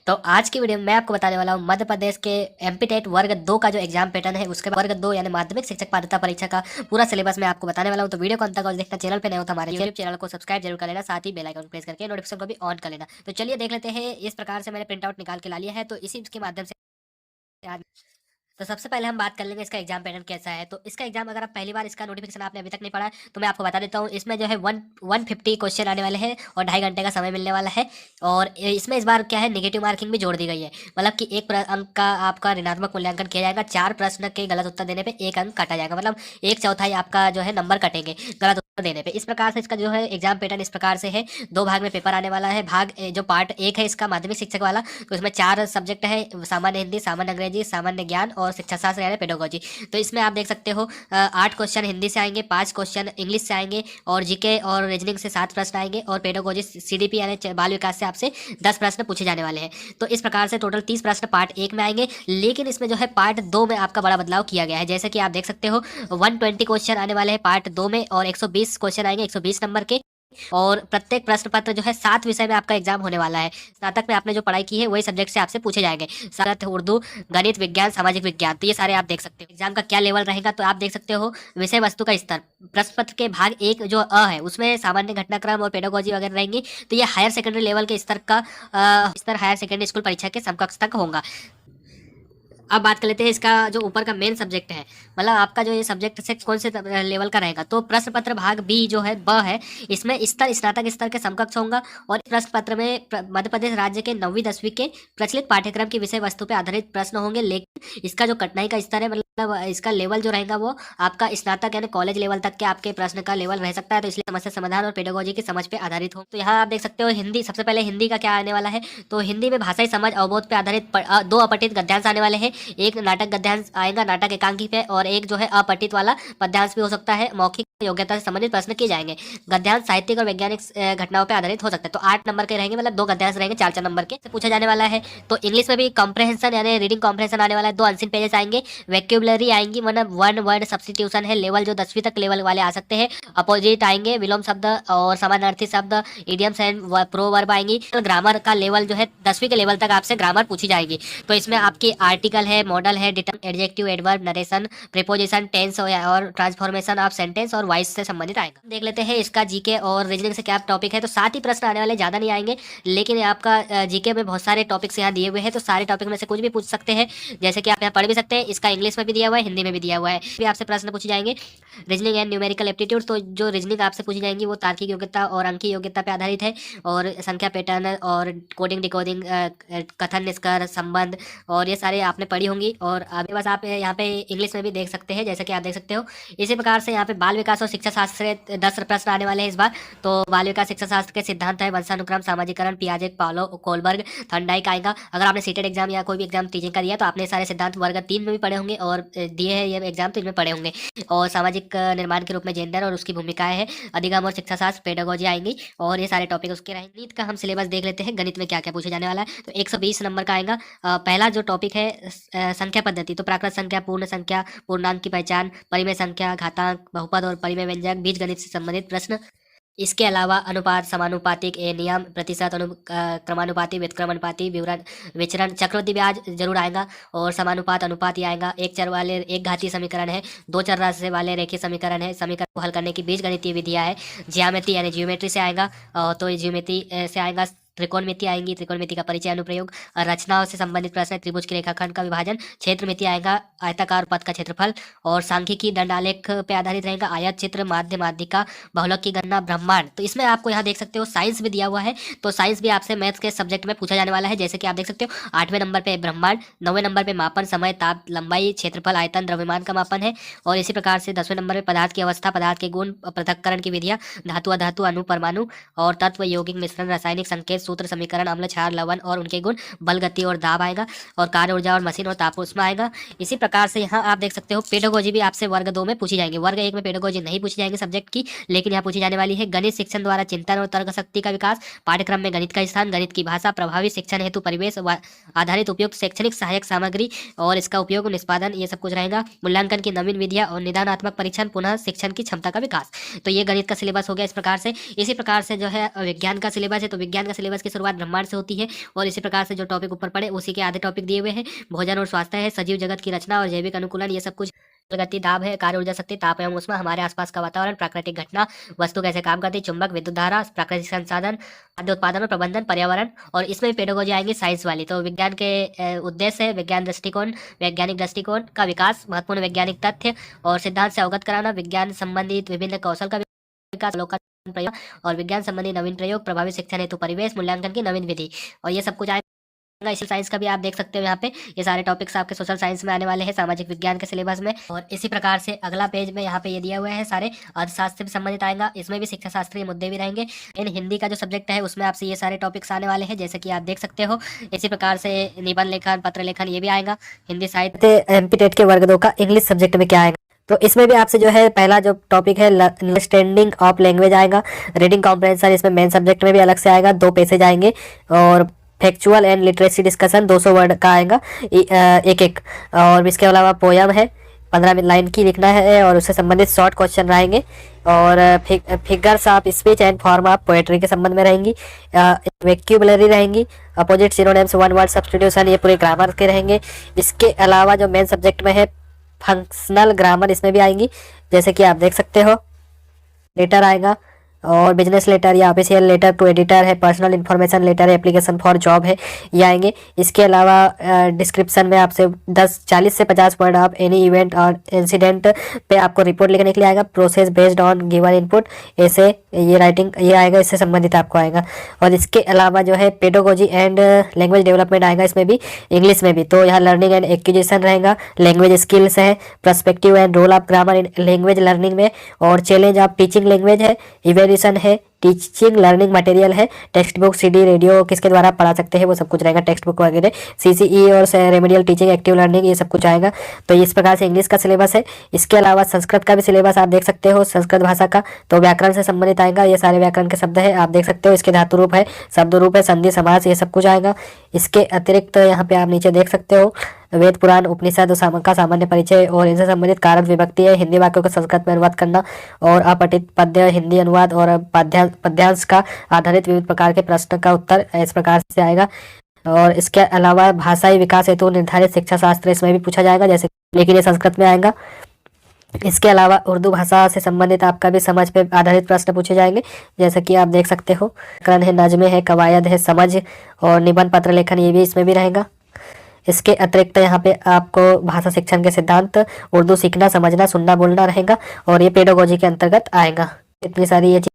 तो आज की वीडियो में मैं आपको बताने वाला हूँ मध्य प्रदेश के एमपी टेट वर्ग 2 का जो एग्जाम पैटर्न है, उसके वर्ग 2 यानी माध्यमिक शिक्षक पात्रता परीक्षा का पूरा सिलेबस मैं आपको बताने वाला हूँ। तो वीडियो को अंत तक देखना, चैनल पे नए हो तो हमारे यूट्यूब चैनल को सब्सक्राइब जरूर कर लेना, साथ ही बेल आइकन प्रेस करके नोटिफिकेशन को भी ऑन कर लेना। तो चलिए देख लेते हैं। इस प्रकार से मैंने प्रिंट आउट निकाल के ला लिया है, तो इसी के माध्यम से आज तो सबसे पहले हम बात कर लेंगे इसका एग्जाम पैटर्न कैसा है। तो इसका एग्जाम, अगर आप पहली बार इसका नोटिफिकेशन आपने अभी तक नहीं पढ़ा है तो मैं आपको बता देता हूँ। इसमें जो है 150 क्वेश्चन आने वाले हैं और 2.5 घंटे का समय मिलने वाला है। और इसमें इस बार क्या है, नेगेटिव मार्किंग भी जोड़ दी गई है। मतलब कि एक अंक का आपका ऋणात्मक मूल्यांकन किया जाएगा। 4 प्रश्न के गलत उत्तर देने पर 1 अंक काटा जाएगा, मतलब 1/4 आपका जो है नंबर कटेंगे गलत उत्तर देने पे। इस प्रकार से इसका जो है एग्जाम पैटर्न इस प्रकार से है। 2 भाग में पेपर आने वाला है। भाग जो पार्ट 1 है इसका माध्यमिक शिक्षक वाला, तो इसमें 4 सब्जेक्ट है, सामान्य हिंदी, सामान्य अंग्रेजी, सामान्य ज्ञान और शिक्षा शास्त्र यानी पेडागोजी। तो इसमें आप देख सकते हो 8 क्वेश्चन हिंदी से आएंगे, 5 क्वेश्चन इंग्लिश से आएंगे और जीके और रीजनिंग से 7 प्रश्न आएंगे और पेडागोजी सीडीपी यानी बाल विकास से आपसे 10 प्रश्न पूछे जाने वाले हैं। तो इस प्रकार से टोटल 30 प्रश्न पार्ट 1 में आएंगे। लेकिन इसमें जो है पार्ट 2 में आपका बड़ा बदलाव किया गया है। जैसे कि आप देख सकते हो 120 क्वेश्चन आने वाले हैं पार्ट 2 में और 120 क्वेश्चन आएंगे 120 नंबर के। और प्रत्येक प्रश्न पत्र जो है 7 विषय में आपका एग्जाम होने वाला है। स्नातक में आपने जो पढ़ाई की है वही सब्जेक्ट से आपसे पूछे जाएंगे। साथ उर्दू, गणित, विज्ञान, सामाजिक विज्ञान, तो ये सारे आप देख सकते हो। एग्जाम का क्या लेवल रहेगा तो आप देख सकते हो। विषय वस्तु का स्तर, प्रश्न पत्र के भाग 1 जो अ है उसमें सामान्य घटनाक्रम और पेडागोजी वगैरह रहेंगी। तो ये हायर सेकेंडरी लेवल के स्तर का स्तर हायर सेकेंडरी स्कूल परीक्षा के समकक्ष तक होगा। अब बात कर लेते हैं इसका जो ऊपर का मेन सब्जेक्ट है, मतलब आपका जो ये सब्जेक्ट से कौन से लेवल का रहेगा। तो प्रश्न पत्र भाग बी जो है ब है, इसमें स्तर स्नातक स्तर के समकक्ष होगा। और प्रश्न पत्र में मध्य प्रदेश राज्य के 9वीं 10वीं के प्रचलित पाठ्यक्रम की विषय वस्तु पर आधारित प्रश्न होंगे। लेकिन इसका जो कठिनाई का स्तर है, मतलब इसका लेवल जो रहेगा वो आपका स्नातक यानी कॉलेज लेवल तक के आपके प्रश्न का लेवल रह सकता है। तो इसलिए समस्या समाधान और पेडागोजी की समझ पे आधारित हो। तो यहाँ आप देख सकते हो हिंदी, सबसे पहले हिंदी का क्या आने वाला है। तो हिंदी में भाषाई समझ अवबोध पे आधारित 2 अपठित गद्यांश आने वाले हैं। एक नाटक गद्यांश आएगा नाटक एकांकी पे, और एक जो है अपठित वाला पद्यांश भी हो सकता है। मौखिक योग्यता से संबंधित प्रश्न किए जाएंगे। गद्यांश साहित्यिक और वैज्ञानिक घटनाओं पर आधारित हो सकते हैं। तो 8 नंबर के रहेंगे, मतलब 2 गद्यांश रहेंगे 4-4 नंबर के से पूछा जाने वाला है। तो इंग्लिश में भी कॉम्प्रहेंशन यानी रीडिंग कॉम्प्रहेंशन आने वाला है। 2 अनसीन पेजेस आएंगे। वैक्यूबलरी आएंगी, मतलब वन वर्ड सब्स्टिट्यूशन है, लेवल जो 10वीं तक लेवल वाले आ सकते हैं। अपोजिट आएंगे, विलोम शब्द और समानार्थी शब्द, इडियम्स एंड प्रोवर्ब आएंगी। ग्रामर का लेवल जो है 10वीं के लेवल तक आपसे ग्रामर पूछी जाएगी। तो इसमें आपकी आर्टिकल है, मॉडल है, adjective, adverb, narration, preposition, tense और ट्रांसफॉर्मेशन ऑफ सेंटेंस और वॉइस से संबंधित आएगा। देख लेते हैं इसका जीके और रीजनिंग से क्या टॉपिक है। तो 7 ही प्रश्न आने वाले, ज्यादा नहीं आएंगे। लेकिन आपका जीके में बहुत सारे टॉपिक्स यहाँ दिए हुए हैं, तो सारे टॉपिक में से कुछ भी पूछ सकते हैं। जैसे कि आप यहाँ पढ़ भी सकते हैं। इसका इंग्लिश में भी दिया हुआ है, हिंदी में भी दिया हुआ है, भी आपसे प्रश्न पूछे जाएंगे। रीजनिंग एंड न्यूमेरिकल एप्टीट्यूड, तो जो रीजनिंग आपसे पूछी जाएंगी वो तार्किक योग्यता और अंकीय योग्यता पे आधारित है। और संख्या पैटर्न और कोडिंग डिकोडिंग, कथन निष्कर्ष, संबंध और ये सारे आपने पढ़ी होंगी। और अभी बस आप यहाँ पे इंग्लिश में भी देख सकते हैं, जैसे कि आप देख सकते हो। इसी प्रकार से यहाँ पे बाल विकास और शिक्षा शास्त्र से 10 प्रश्न आने वाले हैं इस बार। तो बाल विकास शिक्षा शास्त्र के सिद्धांत है वंशानुक्रम, सामाजिकरण, पियाजे, पाउलो कोलबर्ग, थर्नडाइक आएगा। अगर आपने सीटेट एग्जाम या कोई भी एग्जाम टीचिंग का दिया तो आपने सारे सिद्धांत वर्ग 3 में भी पढ़े होंगे और दिए हैं ये एग्जाम तो इनमें पढ़े होंगे। और सामाजिक निर्माण के रूप में जेंडर और उसकी भूमिकाएं है, अधिगम और शिक्षा शास्त्र, पेडागोजी आएंगी और ये सारे टॉपिक उसके रहेंगे। गणित का हम सिलेबस देख लेते हैं, गणित में क्या क्या पूछे जाने वाला है। तो 120 नंबर का आएगा। पहला जो टॉपिक है संख्या पद्धति, तो प्राकृत संख्या, पूर्ण संख्या, पूर्णांक की पहचान, परिमेय संख्या, घातांक, बहुपद और परिमेय व्यंजक, बीजगणित से संबंधित प्रश्न। इसके अलावा अनुपात, समानुपातिक, नियम, प्रतिशत, क्रमानुपाती, व्युत्क्रमानुपाती, विवरण, विचरण, चक्रवृद्धि ब्याज जरूर आएगा। और समानुपात, अनुपात ही आएगा। एक चर वाले एक घातीय समीकरण है, 2 चर राशि वाले रेखीय समीकरण है, समीकरण को हल करने की बीजगणितीय विधियां है। ज्यामिति यानी ज्योमेट्री से आएगा। तो ज्योमेट्री से आएगा। त्रिकोणमिति आएंगी, त्रिकोणमिति का परिचय अनुप्रयोग, रचनाओं से संबंधित प्रश्न, त्रिभुज के रेखाखंड का विभाजन, क्षेत्रमिति आएगा, आयताकार पथ का क्षेत्रफल और सांख्यिकी दंड आलेख पे आधारित रहेगा, आयत चित्र, माध्य, माध्यिका, बहुलक की गणना, ब्रह्मांड। तो इसमें आपको यहाँ देख सकते हो साइंस भी दिया हुआ है। तो साइंस भी आपसे मैथ्स के सब्जेक्ट में पूछा जाने वाला है। जैसे कि आप देख सकते हो 8वें नंबर पे ब्रह्मांड, 9वें नंबर पे मापन, समय, ताप, लंबाई, क्षेत्रफल, आयतन, द्रव्यमान का मापन है। और इसी प्रकार से 10वें नंबर पे पदार्थ की अवस्था, पदार्थ के गुण, पृथक्करण की विधियां, धातु, अधातु, अणु, परमाणु और तत्व, यौगिक मिश्रण, रासायनिक संकेत, सूत्र, समीकरण, अम्ल, क्षार, लवण और उनके गुण, बल, गति और दाब आएगा। और कार्य ऊर्जा और मशीन और तापोष्मा आएगा। इसी प्रकार से यहाँ आप देख सकते हो पेडागोजी भी आपसे वर्ग 2 में पूछी जाएंगे। वर्ग 1 में पेडागोजी नहीं पूछी जाएंगे सब्जेक्ट की, लेकिन यहाँ पूछी जाने वाली है। गणित शिक्षण द्वारा चिंतन और तर्क शक्ति का विकास, पाठ्यक्रम में गणित का स्थान, गणित की भाषा, प्रभावी शिक्षण हेतु परिवेश आधारित उपयुक्त शैक्षणिक सहायक सामग्री और इसका उपयोग, निष्पादन, ये सब कुछ रहेगा। मूल्यांकन की नवीन विधियां और निदानात्मक परीक्षण, पुनः शिक्षण की क्षमता का विकास। तो ये गणित का सिलेबस हो गया इस प्रकार से। इसी प्रकार से जो है विज्ञान का सिलेबस है। तो विज्ञान का सिलेबस सिलेबस की शुरुआत ब्रह्मांड से होती है और इसी प्रकार से जो टॉपिक ऊपर पड़े उसी के आधे टॉपिक दिए हुए हैं। भोजन और स्वास्थ्य है, सजीव जगत की रचना और जैविक अनुकूलन, ये सब कुछ। गति, दाब है, कार्य ऊर्जा शक्ति, ताप एवं ऊष्मा, हमारे आसपास का वातावरण, प्राकृतिक घटना, वस्तु कैसे काम करती है, चुंबक, विद्युत धारा, प्राकृतिक संसाधन, खाद्य उत्पादन और प्रबंधन, पर्यावरण। और इसमें पेडागोजी आएंगी साइंस वाली। तो विज्ञान के उद्देश्य है विज्ञान दृष्टिकोण, वैज्ञानिक दृष्टिकोण का विकास, महत्वपूर्ण वैज्ञानिक तथ्य और सिद्धांत से अवगत कराना, विज्ञान संबंधित विभिन्न कौशल का विकास, अवलोकन, प्रयोग और विज्ञान संबंधी नवीन प्रयोग, प्रभावी शिक्षण हेतु परिवेश मूल्यांकन की नवीन विधि, और ये सब कुछ आएगा। सोशल साइंस का भी आप देख सकते हो यहाँ पे, ये सारे टॉपिक्स आपके सोशल साइंस में आने वाले हैं, सामाजिक विज्ञान के सिलेबस में। और इसी प्रकार से अगला पेज में यहाँ पे ये दिया हुआ है सारे अर्थशास्त्र से संबंधित आएगा, इसमें भी शिक्षा शास्त्रीय मुद्दे भी रहेंगे। इन हिंदी का जो सब्जेक्ट है उसमें आपसे ये सारे टॉपिक्स आने वाले हैं, जैसे कि आप देख सकते हो। इसी प्रकार से निबंध लेखन, पत्र लेखन, ये भी आएगा। हिंदी साहित्य एमपी टेट के वर्ग 2 का इंग्लिश सब्जेक्ट में क्या आएगा, तो इसमें भी आपसे जो है पहला जो टॉपिक है अंडरस्टैंडिंग ऑफ लैंग्वेज आएगा। रीडिंग कॉम्प्रहेंशन इसमें मेन सब्जेक्ट में भी अलग से आएगा, 2 पेजेज आएंगे। और factual and literacy discussion 200 word का आएगा एक एक। और इसके अलावा पोयम है 15 लाइन की लिखना है और उससे संबंधित शॉर्ट क्वेश्चन रहेंगे। और figures of speech and form of poetry के संबंध में रहेंगी। वोकैबुलरी रहेंगी, opposite synonyms, one word substitution, ये पूरे ग्रामर के रहेंगे। इसके अलावा जो मेन सब्जेक्ट में है फंक्शनल ग्रामर, इसमें भी आएंगी, जैसे कि आप देख सकते हो। लेटर आएगा और बिजनेस लेटर या ऑफिशियल लेटर टू एडिटर है, पर्सनल इन्फॉर्मेशन लेटर है, एप्लीकेशन फॉर जॉब है, ये आएंगे। इसके अलावा डिस्क्रिप्शन में आपसे 40 से 50 वर्ड ऑफ एनी इवेंट और इंसिडेंट पे आपको रिपोर्ट लिखने के लिए आएगा। Process based on given input, ऐसे ये राइटिंग ये आएगा, इससे संबंधित आपको आएगा। और इसके अलावा जो है पेडागोजी एंड लैंग्वेज डेवलपमेंट आएगा, इसमें भी इंग्लिश में भी। तो यहाँ लर्निंग एंड एक्विजिशन रहेगा, लैंग्वेज स्किल्स है, perspective and role of grammar in language learning में, और चैलेंज ऑफ टीचिंग लैंग्वेज है, है, टीचिंग लर्निंग मटेरियल है, टेक्स्ट बुक, सीडी, रेडियो किसके द्वारा पढ़ा सकते हैं वो सब कुछ रहेगा, टेक्स्ट बुक वगैरह, सीसीई और रेमेडियल टीचिंग, एक्टिव लर्निंग, ये सब कुछ आएगा। तो इस प्रकार से इंग्लिश का सिलेबस है। इसके अलावा संस्कृत का भी सिलेबस आप देख सकते हो, संस्कृत भाषा का। तो व्याकरण से संबंधित आएगा, ये सारे व्याकरण के शब्द है आप देख सकते हो। इसके धातु रूप है, शब्द रूप है, संधि, समास, ये सब कुछ आएगा। इसके अतिरिक्त यहाँ पे आप नीचे देख सकते हो वेद, पुराण, उपनिषद का सामान्य परिचय और इनसे संबंधित कारक विभक्ति है, हिंदी वाक्यों को संस्कृत में अनुवाद करना और अपठित पद्य हिंदी अनुवाद और पद्यांश का आधारित विविध प्रकार के प्रश्न का उत्तर इस प्रकार से आएगा। और इसके अलावा भाषाई विकास हेतु निर्धारित शिक्षा शास्त्र इसमें भी पूछा जाएगा, जैसे, लेकिन ये संस्कृत में आएगा। इसके अलावा उर्दू भाषा से संबंधित आपका भी समझ पे आधारित प्रश्न पूछे जाएंगे, जैसे कि आप देख सकते हो। व्याकरण है, नज्म है, कवायद है, समझ और निबंध, पत्र लेखन, ये भी इसमें भी रहेगा। इसके अतिरिक्त यहाँ पे आपको भाषा शिक्षण के सिद्धांत, उर्दू सीखना, समझना, सुनना, बोलना रहेगा और ये पेडागोजी के अंतर्गत आएगा। इतनी सारी ये